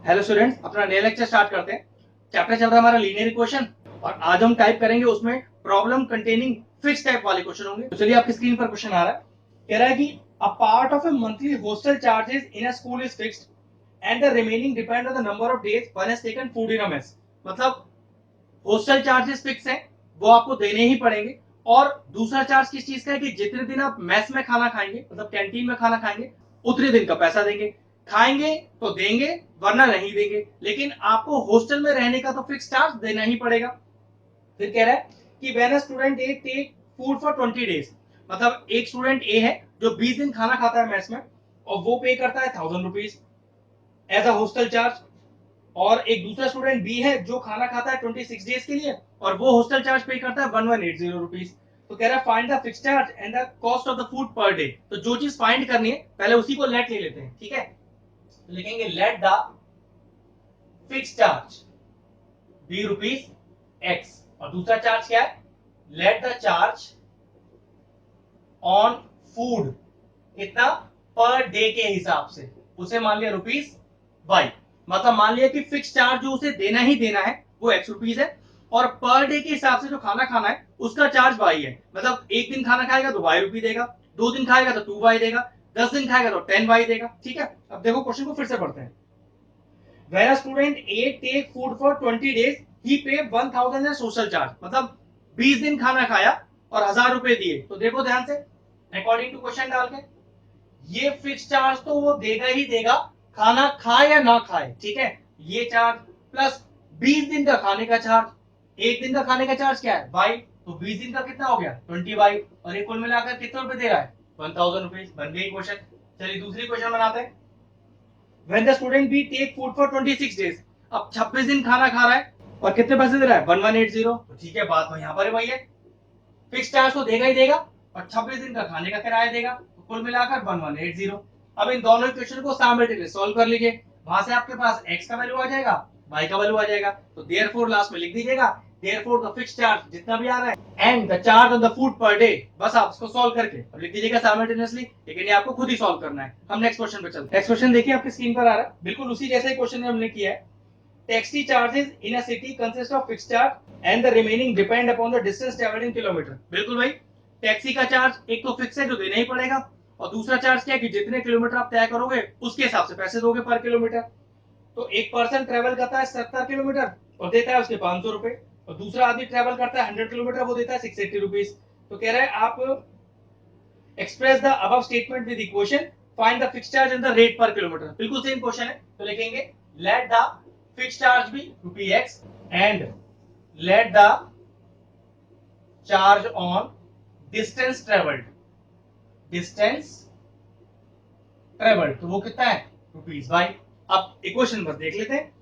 Hello students, अपना नया lecture start करते हैं। चैप्टर चल रहा है हमारा लीनियर इक्वेशन और आज हम टाइप करेंगे उसमें प्रॉब्लम कंटेनिंग फिक्स टाइप वाले क्वेश्चन होंगे। तो चलिए आपकी स्क्रीन पर क्वेश्चन आ रहा है। कह रहा है कि a part of A monthly hostel charges in a school is fixed and the remaining depend on the number of days one has taken food in a mess. मतलब हॉस्टल चार्जेस फिक्स हैं, वो आपको देने ही पड़ेंगे। और दूसरा charge किस चीज का है कि जितने दिन आप मेस में खाना खाएंगे, मतलब कैंटीन में खाना खाएंगे, उतने दिन का पैसा देंगे। खाएंगे तो देंगे, वरना नहीं देंगे, लेकिन आपको हॉस्टल में रहने का तो फिक्स चार्ज देना ही पड़ेगा। फिर कह रहा है कि when a student a take food for 20 days, मतलब एक स्टूडेंट ए है जो 20 दिन खाना खाता है मेस में, और वो पे करता है 1000 rupees as a hostel charge. और एक दूसरा स्टूडेंट बी है जो खाना खाता है 26 डेज के लिए, और वो हॉस्टल चार्ज पे करता है 1180 रुपीज। तो कह रहा है find the fix charge and the cost of the food per day. तो जो चीज फाइंड करनी है पहले उसी को लेट ले लेते हैं, ठीक है। तो लिखेंगे let the fix charge be rupees x, और दूसरा चार्ज क्या है, let the charge on food कितना, पर डे के हिसाब से, उसे मान लिया रुपीज वाई। मतलब मान लिया कि फिक्स चार्ज जो उसे देना ही देना है वो एक्स रुपीज है, और पर डे के हिसाब से जो खाना खाना है उसका चार्ज वाई है। मतलब एक दिन खाना खाएगा तो वाई रुपी देगा, 2 दिन खाएगा तो 2 वाई देगा, 10 दिन खाएगा तो 10 वाई देगा, ठीक है। अब देखो क्वेश्चन को फिर से पढ़ते हैं। When a student A take food for 20 days, he pay 1000 as social charge। मतलब 20 दिन खाना खाया और 1000 रुपए दिए। तो देखो ध्यान से, अकॉर्डिंग टू क्वेश्चन डाल के, ये फिक्स चार्ज तो वो देगा ही देगा, खाना खाए या ना खाए, ठीक है। ये चार्ज प्लस 20 दिन का खाने का चार्ज। एक दिन का खाने का चार्ज क्या है, वाई। तो 20 दिन का कितना हो गया, 20 वाई, और ये कुल मिलाकर कितने रुपए दे रहा है, 1000 रुपीज। बन गई क्वेश्चन। चलिए दूसरी क्वेश्चन बनाते हैं। When the student B take food for 26 days, अब 26 दिन खाना खा रहा है और कितने पैसे दे रहा है, 1180। तो ठीक है, बात तो यहाँ पर वही है, फिक्स चार्ज तो देगा ही देगा और 26 दिन का खाने का किराया देगा, तो कुल मिलाकर 1180। अब इन दोनों इक्वेशन को साइमल्टेनियसली सॉल्व कर लीजिए। वहां से आपके पास x का वैल्यू आ जाएगा, y का वैल्यू आ जाएगा। तो देयरफॉर लास्ट में लिख दीजिएगा देयरफॉर द फिक्स चार्ज जितना भी आ रहा है and the charge on the food per day. बस आप इसको सॉल्व करके अब लिख दीजिएगा साइमल्टेनियसली, लेकिन ये आपको खुद ही सॉल्व करना है। हम नेक्स्ट क्वेश्चन पे चलते हैं। नेक्स्ट क्वेश्चन देखिए आपकी स्क्रीन पर आ रहा है, बिल्कुल उसी जैसे क्वेश्चन हमने किया है। Taxi charges in a city consist of fixed charge and the remaining depend upon the distance traveled in kilometer। बिल्कुल भाई, टैक्सी का चार्ज एक तो फिक्स है जो देना ही पड़ेगा, और दूसरा चार्ज क्या है कि जितने किलोमीटर आप तय करोगे उसके हिसाब से पैसे दोगे पर किलोमीटर। तो एक पर्सन ट्रेवल करता है 70 किलोमीटर और देता है उसके 500 रुपए, और दूसरा आदमी ट्रेवल करता है 100 किलोमीटर, वो देता है 680 रुपीज। तो कह रहा है आप express the above statement with equation, find the fix charge and the rate per kilometre. बिल्कुल सेम क्वेश्चन है। तो लिखेंगे let the fix charge be rupee x and let the charge on distance travelled, distance travelled, तो वो कितना है, rupees by. अब equation पर देख लेते हैं।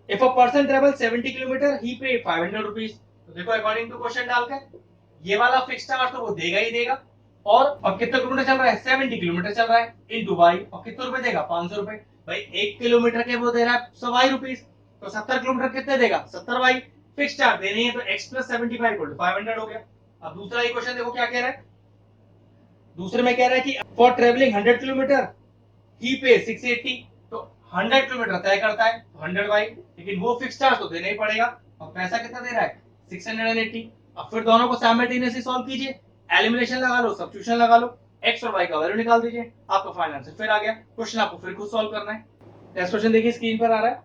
If a person travel 70 kilometre ही पे 500 रुपीज। तो देखो अकॉर्डिंग टू क्वेश्चन डालकर ये वाला फिक्स चार्ज तो वो देगा ही देगा, और कितना किलोमीटर चल रहा है, 70 किलोमीटर चल रहा है, इनटू वाई, और कितने रुपए देगा, 500 रुपए। भाई 1 किलोमीटर के वो दे रहा है 100 वाई रुपीज, तो 70 किलोमीटर कितने देगा, 70 वाई। फिक्स चार्ज देने हैं तो x प्लस 75 500 हो गया। अब दूसरा इक्वेशन देखो क्या कह रहा है। दूसरे में कह रहा है कि फॉर ट्रेवलिंग 100 किलोमीटर ही पे 680। तो 100 किलोमीटर तय करता है तो 100 वाई, लेकिन वो फिक्स चार्ज तो देना ही पड़ेगा, और पैसा कितना दे रहा है, 680। अब फिर दोनों को साइमल्टेनियसली सॉल्व कीजिए, एलिमिनेशन लगा लो, सब्स्टिट्यूशन लगा लो, एक्स और वाई का वैल्यू निकाल दीजिए, आपका फाइनल आंसर फिर आ गया। क्वेश्चन आपको फिर खुद सॉल्व करना है। नेक्स्ट क्वेश्चन देखिए स्क्रीन पर आ रहा है।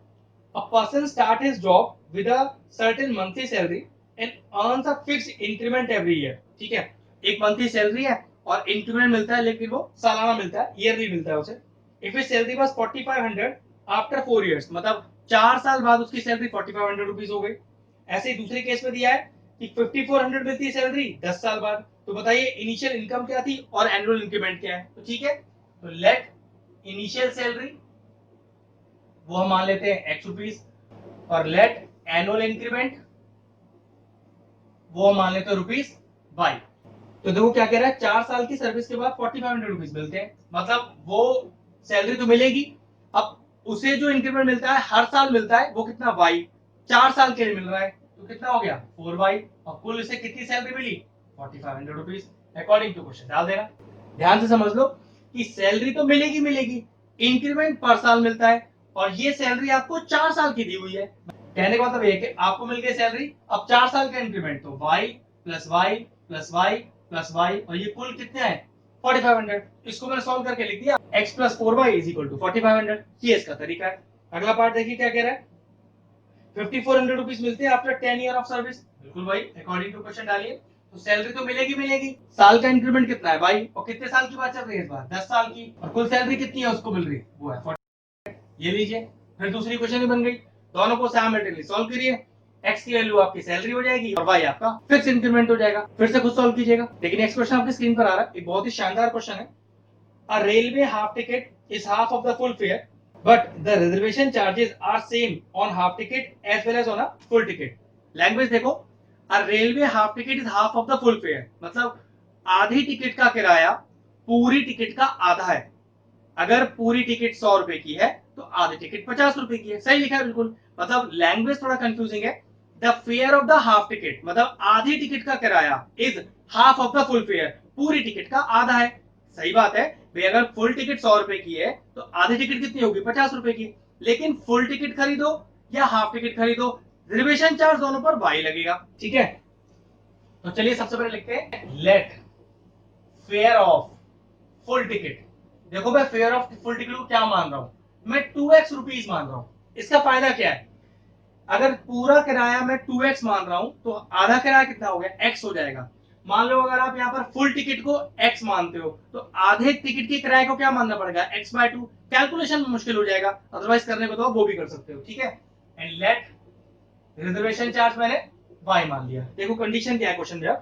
A person start his job with a certain monthly salary and earns a fixed increment every year। ठीक है, एक मंथली सैलरी है और इंक्रीमेंट मिलता है, लेकिन वो सालाना मिलता है, ईयरली मिलता है उसे। If his salary was 4500 after 4 years, मतलब 4 साल बाद उसकी सैलरी 4500 रुपीज हो गई। ऐसे ही दूसरे केस में दिया है कि 5400 मिलती है सैलरी 10 साल बाद। तो बताइए इनिशियल इनकम क्या थी और एनुअल इंक्रीमेंट क्या है। तो ठीक है, तो लेट इनिशियल सैलरी वो हम मान लेते हैं एक्स रुपीज, और लेट एनुअल इंक्रीमेंट वो हम मान लेते हैं रुपीज वाई। तो देखो क्या कह रहा है, 4 साल की सर्विस के बाद 4500 रुपीज मिलते हैं, मतलब वो सैलरी तो मिलेगी। अब उसे जो इंक्रीमेंट मिलता है हर साल मिलता है, वो कितना, वाई। 4 साल के लिए मिल रहा है तो कितना हो गया, 4 वाई, और कुल इसे कितनी सैलरी मिली, 4500 रुपीज। अकॉर्डिंग टू क्वेश्चन डाल देना। ध्यान से समझ लो कि सैलरी तो मिलेगी मिलेगी, इंक्रीमेंट पर साल मिलता है, और ये सैलरी आपको 4 साल की दी हुई है। कहने का मतलब ये कि आपको मिल गई सैलरी, अब 4 साल का इंक्रीमेंट, तो y plus y plus y plus y, और ये कुल कितने है 4500। इसको मैंने सॉल्व करके लिख दिया x प्लस 4y इज इक्वल टू 4500। ये इसका तरीका है। अगला पार्ट देखिए क्या कह रहा है, 5400 रुपीज मिलते हैं आफ्टर 10 ईयर ऑफ सर्विस। बिल्कुल भाई, अकॉर्डिंग टू क्वेश्चन डालिए, तो सैलरी तो मिलेगी मिलेगी। साल का इंक्रीमेंट कितना है भाई, और कितने साल की बात चल रही है इस बार, 10 साल की, और कुल सैलरी कितनी है उसको मिल रही है, वो है 40। ये लीजिए, फिर दूसरी क्वेश्चन ही बन गई। दोनों को साइमल्टेनियसली सॉल्व करिए, x की वैल्यू आपकी सैलरी हो जाएगी और y आपका फिक्स इंक्रीमेंट हो जाएगा। फिर से खुद सॉल्व कीजिएगा। लेकिन नेक्स्ट क्वेश्चन आपकी स्क्रीन पर आ रहा है, एक बहुत ही शानदार क्वेश्चन है। A railway half ticket is half of the full fare, but the reservation charges are same on half ticket as well as on a full ticket. Language देखो, a railway half ticket is half of the full fare, मतलब आधी ticket का किराया पूरी ticket का आधा है। अगर पूरी टिकट 100 रुपए की है तो आधी टिकट 50 रुपए की है। सही लिखा है बिल्कुल। मतलब लैंग्वेज थोड़ा कंफ्यूजिंग है। The fair of the half ticket, मतलब आधी टिकट का किराया, is half of the full fair, पूरी टिकट का आधा है। सही बात है भाई, अगर फुल टिकट 100 रुपए की है तो आधी टिकट कितनी होगी 50 रुपए की। लेकिन फुल टिकट खरीदो या हाफ टिकट खरीदो, रिजर्वेशन चार्ज दोनों पर वाई लगेगा। ठीक है, तो चलिए सबसे पहले लिखते हैं let fare of full ticket. देखो मैं फेयर ऑफ फुल टिकट को क्या मान रहा हूं, मैं 2x रुपीज मान रहा हूं। इसका फायदा क्या है, अगर पूरा किराया मैं 2x मान रहा हूं तो आधा किराया कितना हो गया, x हो जाएगा। मान लो अगर आप यहाँ पर फुल टिकट को x मानते हो तो आधे टिकट के किराए को क्या मानना पड़ेगा, x/2। कैलकुलेशन में मुश्किल हो जाएगा, अदरवाइज करने को तो आप वो भी कर सकते हो। ठीक है, एंड लेट रिजर्वेशन चार्ज मैंने y मान लिया। देखो कंडीशन क्या है क्वेश्चन में,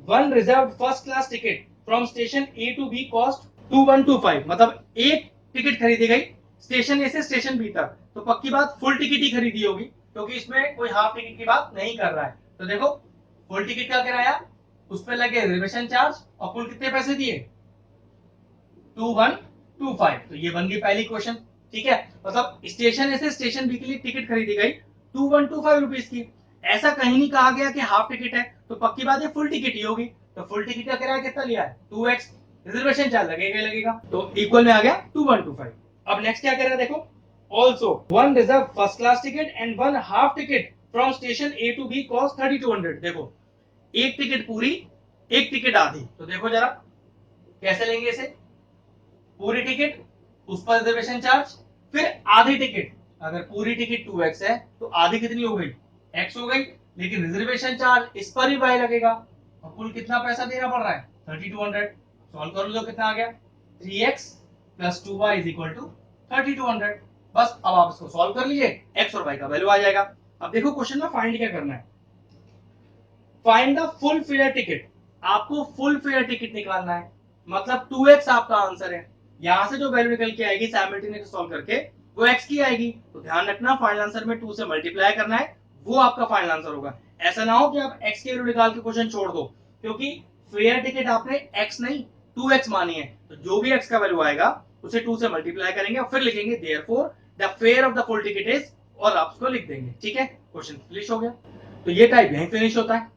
one reserve first class ticket from station A to B cost 2125, मतलब एक टिकट खरीदी गई स्टेशन ए से स्टेशन बी तक, तो पक्की बात फुल टिकट ही खरीदी होगी, क्योंकि इसमें कोई हाफ टिकट की बात नहीं कर रहा है। तो देखो फुल टिकट का किराया, उस पर लगे रिजर्वेशन चार्ज, और कुल कितने पैसे दिए 2125, तो ये बन गई पहली क्वेश्चन। ठीक है, मतलब स्टेशन ए से स्टेशन बी के लिए टिकट खरीदी गई 2125 रुपीज की। ऐसा कहीं नहीं कहा गया कि हाफ टिकट है, तो पक्की बात है फुल टिकट ही होगी। तो फुल टिकट का किराया कितना लिया है 2x, रिजर्वेशन चार्ज लगेगा ही लगेगा, तो इक्वल में आ गया 2125। अब नेक्स्ट क्या कर रहा है देखो, also one reserve first class ticket and one half ticket from station A to B cost 3200। देखो एक टिकट पूरी, एक टिकट आधी, तो देखो जरा कैसे लेंगे इसे, पूरी टिकट उस पर रिजर्वेशन चार्ज, फिर आधी टिकट, अगर पूरी टिकट 2x है तो आधी कितनी हो गई x हो गई, लेकिन रिजर्वेशन चार्ज इस पर ही y लगेगा, और कुल कितना पैसा देना पड़ रहा है 3200। सॉल्व कर लो, कितना आ गया 3x plus 2y is equal to 3200। बस अब आप इसको सॉल्व कर लीजिए, x और y का वैल्यू आ जाएगा। अब देखो क्वेश्चन में फाइंड क्या करना है, find the full fair ticket. आपको फुल फेयर टिकट निकालना है, मतलब 2x आपका आंसर है। यहां से जो वैल्यू निकल के आएगी साइमल्टेनियसली सॉल्व करके, वो x की आएगी। तो ध्यान रखना फाइनल आंसर में 2 से मल्टीप्लाई करना है, वो आपका फाइनल आंसर होगा। ऐसा ना हो कि आप x की वैल्यू निकाल के क्वेश्चन छोड़ दो, क्योंकि फेयर टिकट आपने x नहीं 2x मानी है, तो जो भी x का वैल्यू आएगा उसे 2 से मल्टीप्लाई करेंगे और फिर लिखेंगे therefore the fair of the full ticket is, और आप उसको लिख देंगे। ठीक है, क्वेश्चन फिनिश हो गया। तो ये टाइप यहीं फिनिश होता है।